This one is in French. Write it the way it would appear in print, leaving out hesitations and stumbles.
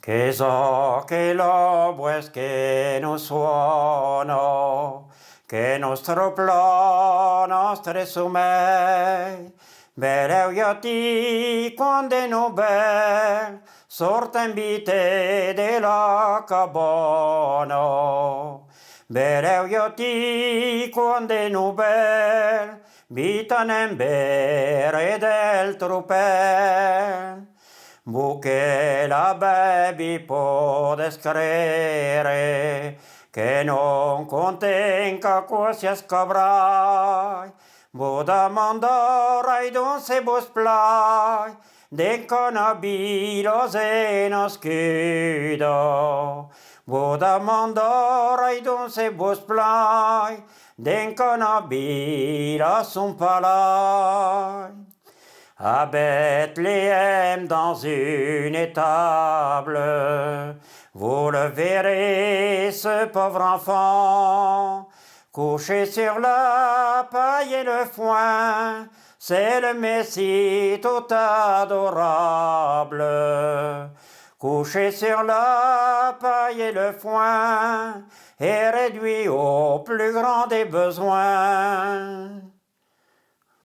Che so che l'obues che non suono, che nostro plo, nostre sumei, bereu io ti quando no bel, sorta in vite della cabono. Bereu io ti quando no bel, vita nem bere del trupel. Buche la bevi può descrere, che non contenca quasi scabrai, boda mandorai don se bus plai, dencon abilos e nascido. Boda mandorai don se bus plai, dencon abilos un palai. À Bethléem dans une étable, vous le verrez, ce pauvre enfant, couché sur la paille et le foin, c'est le Messie tout adorable. Couché sur la paille et le foin, et réduit au plus grand des besoins.